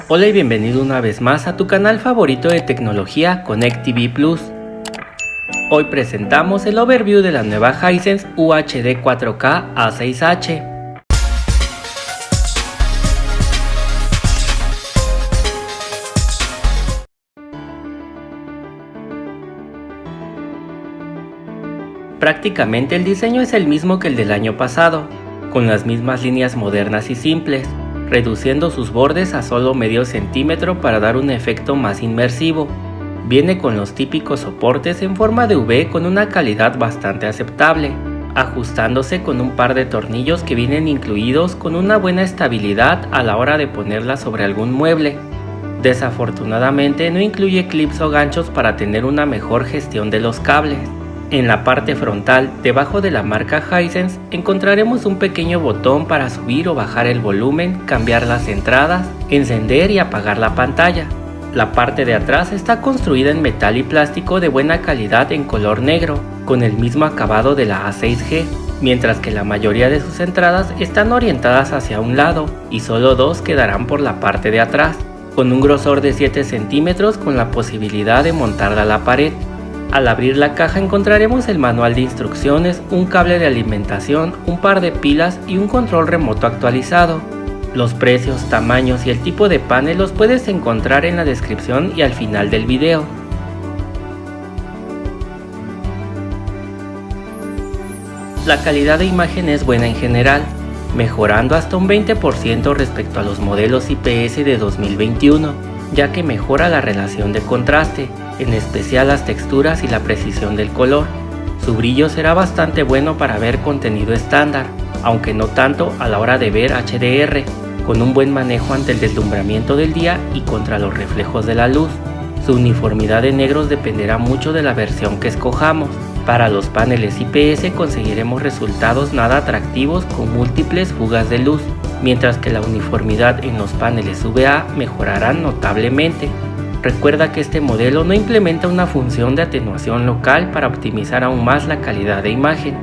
Hola y bienvenido una vez más a tu canal favorito de tecnología ConnectTV Plus. Hoy presentamos el overview de la nueva Hisense UHD 4K A6H. Prácticamente el diseño es el mismo que el del año pasado, con las mismas líneas modernas y simples, reduciendo sus bordes a solo medio centímetro para dar un efecto más inmersivo. Viene con los típicos soportes en forma de V con una calidad bastante aceptable, ajustándose con un par de tornillos que vienen incluidos con una buena estabilidad a la hora de ponerla sobre algún mueble. Desafortunadamente no incluye clips o ganchos para tener una mejor gestión de los cables. En la parte frontal, debajo de la marca Hisense, encontraremos un pequeño botón para subir o bajar el volumen, cambiar las entradas, encender y apagar la pantalla. La parte de atrás está construida en metal y plástico de buena calidad en color negro, con el mismo acabado de la A6G, mientras que la mayoría de sus entradas están orientadas hacia un lado y solo dos quedarán por la parte de atrás, con un grosor de 7 centímetros con la posibilidad de montarla a la pared. Al abrir la caja encontraremos el manual de instrucciones, un cable de alimentación, un par de pilas y un control remoto actualizado. Los precios, tamaños y el tipo de panel los puedes encontrar en la descripción y al final del video. La calidad de imagen es buena en general, mejorando hasta un 20% respecto a los modelos IPS de 2021, ya que mejora la relación de contraste, en especial las texturas y la precisión del color. Su brillo será bastante bueno para ver contenido estándar, aunque no tanto a la hora de ver HDR, con un buen manejo ante el deslumbramiento del día y contra los reflejos de la luz. Su uniformidad de negros dependerá mucho de la versión que escojamos. Para los paneles IPS conseguiremos resultados nada atractivos con múltiples fugas de luz, mientras que la uniformidad en los paneles VA mejorarán notablemente. Recuerda que este modelo no implementa una función de atenuación local para optimizar aún más la calidad de imagen.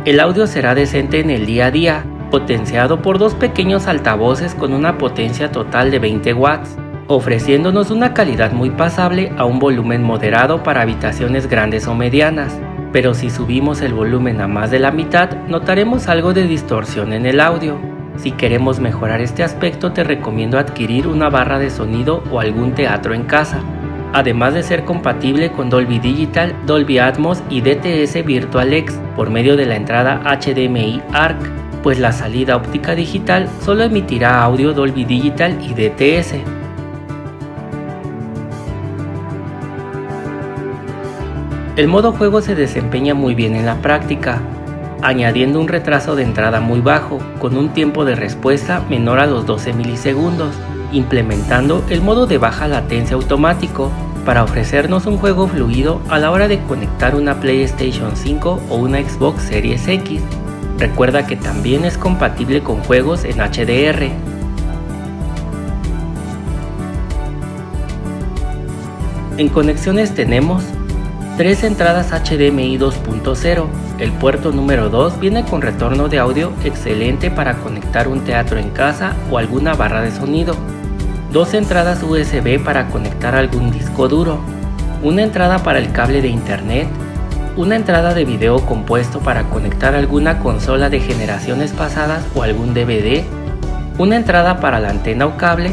El audio será decente en el día a día, potenciado por dos pequeños altavoces con una potencia total de 20 watts, ofreciéndonos una calidad muy pasable a un volumen moderado para habitaciones grandes o medianas. Pero si subimos el volumen a más de la mitad, notaremos algo de distorsión en el audio. Si queremos mejorar este aspecto, te recomiendo adquirir una barra de sonido o algún teatro en casa, además de ser compatible con Dolby Digital, Dolby Atmos y DTS Virtual-X por medio de la entrada HDMI ARC, pues la salida óptica digital solo emitirá audio Dolby Digital y DTS. El modo juego se desempeña muy bien en la práctica, añadiendo un retraso de entrada muy bajo, con un tiempo de respuesta menor a los 12 milisegundos, implementando el modo de baja latencia automático para ofrecernos un juego fluido a la hora de conectar una PlayStation 5 o una Xbox Series X. Recuerda que también es compatible con juegos en HDR. En conexiones tenemos 3 entradas HDMI 2.0, el puerto número 2 viene con retorno de audio excelente para conectar un teatro en casa o alguna barra de sonido, 2 entradas USB para conectar algún disco duro, una entrada para el cable de internet, una entrada de video compuesto para conectar alguna consola de generaciones pasadas o algún DVD, una entrada para la antena o cable,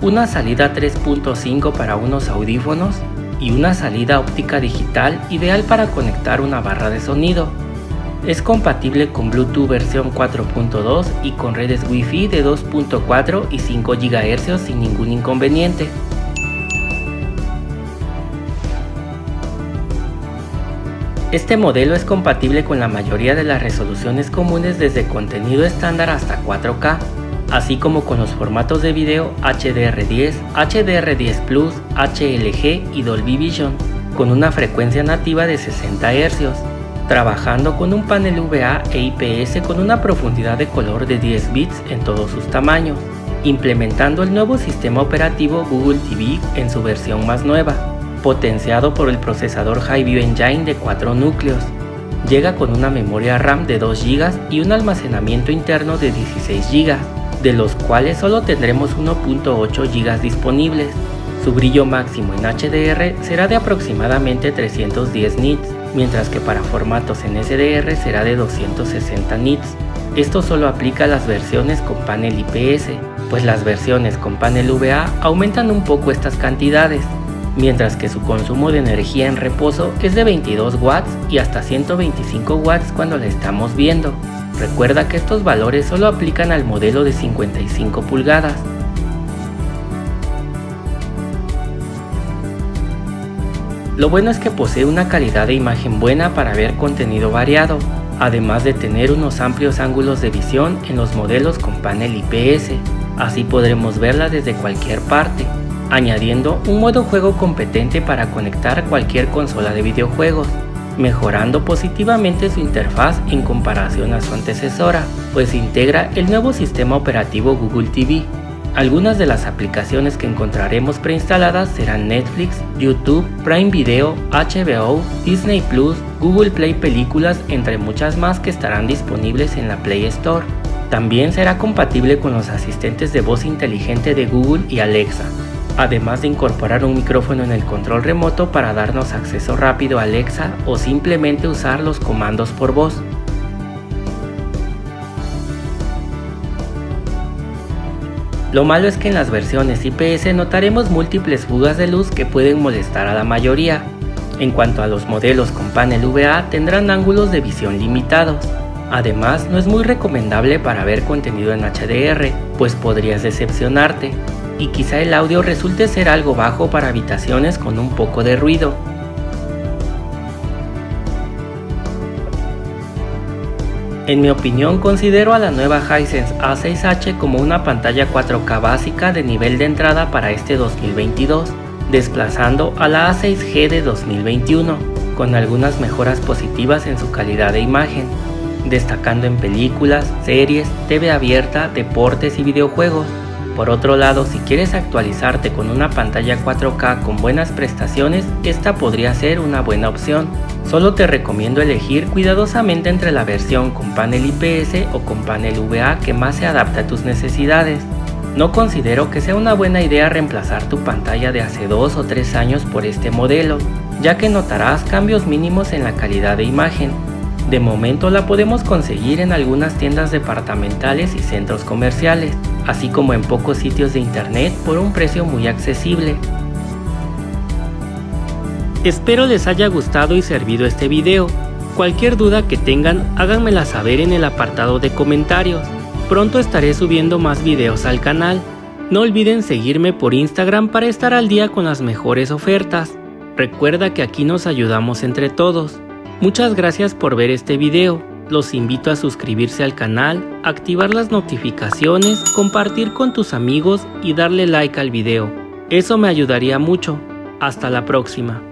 una salida 3.5 para unos audífonos, y una salida óptica digital ideal para conectar una barra de sonido. Es compatible con Bluetooth versión 4.2 y con redes Wi-Fi de 2.4 y 5 GHz sin ningún inconveniente. Este modelo es compatible con la mayoría de las resoluciones comunes desde contenido estándar hasta 4K, así como con los formatos de video HDR10, HDR10 Plus, HLG y Dolby Vision, con una frecuencia nativa de 60 Hz, trabajando con un panel VA e IPS con una profundidad de color de 10 bits en todos sus tamaños, implementando el nuevo sistema operativo Google TV en su versión más nueva, potenciado por el procesador Highview Engine de 4 núcleos. Llega con una memoria RAM de 2 GB y un almacenamiento interno de 16 GB, de los cuales solo tendremos 1.8 GB disponibles. Su brillo máximo en HDR será de aproximadamente 310 nits, mientras que para formatos en SDR será de 260 nits. Esto solo aplica a las versiones con panel IPS, pues las versiones con panel VA aumentan un poco estas cantidades, mientras que su consumo de energía en reposo es de 22 watts y hasta 125 watts cuando la estamos viendo. Recuerda que estos valores solo aplican al modelo de 55 pulgadas. Lo bueno es que posee una calidad de imagen buena para ver contenido variado, además de tener unos amplios ángulos de visión en los modelos con panel IPS, así podremos verla desde cualquier parte, añadiendo un modo juego competente para conectar cualquier consola de videojuegos, mejorando positivamente su interfaz en comparación a su antecesora, pues integra el nuevo sistema operativo Google TV. Algunas de las aplicaciones que encontraremos preinstaladas serán Netflix, YouTube, Prime Video, HBO, Disney Plus, Google Play Películas, entre muchas más que estarán disponibles en la Play Store. También será compatible con los asistentes de voz inteligente de Google y Alexa, además de incorporar un micrófono en el control remoto para darnos acceso rápido a Alexa o simplemente usar los comandos por voz. Lo malo es que en las versiones IPS notaremos múltiples fugas de luz que pueden molestar a la mayoría. En cuanto a los modelos con panel VA, tendrán ángulos de visión limitados. Además, no es muy recomendable para ver contenido en HDR, pues podrías decepcionarte, y quizá el audio resulte ser algo bajo para habitaciones con un poco de ruido. En mi opinión, considero a la nueva Hisense A6H como una pantalla 4K básica de nivel de entrada para este 2022, desplazando a la A6G de 2021, con algunas mejoras positivas en su calidad de imagen, destacando en películas, series, TV abierta, deportes y videojuegos. Por otro lado, si quieres actualizarte con una pantalla 4K con buenas prestaciones, esta podría ser una buena opción. Solo te recomiendo elegir cuidadosamente entre la versión con panel IPS o con panel VA que más se adapte a tus necesidades. No considero que sea una buena idea reemplazar tu pantalla de hace 2 o 3 años por este modelo, ya que notarás cambios mínimos en la calidad de imagen. De momento la podemos conseguir en algunas tiendas departamentales y centros comerciales, así como en pocos sitios de internet por un precio muy accesible. Espero les haya gustado y servido este video. Cualquier duda que tengan, háganmela saber en el apartado de comentarios. Pronto estaré subiendo más videos al canal. No olviden seguirme por Instagram para estar al día con las mejores ofertas. Recuerda que aquí nos ayudamos entre todos. Muchas gracias por ver este video. Los invito a suscribirse al canal, activar las notificaciones, compartir con tus amigos y darle like al video. Eso me ayudaría mucho. Hasta la próxima.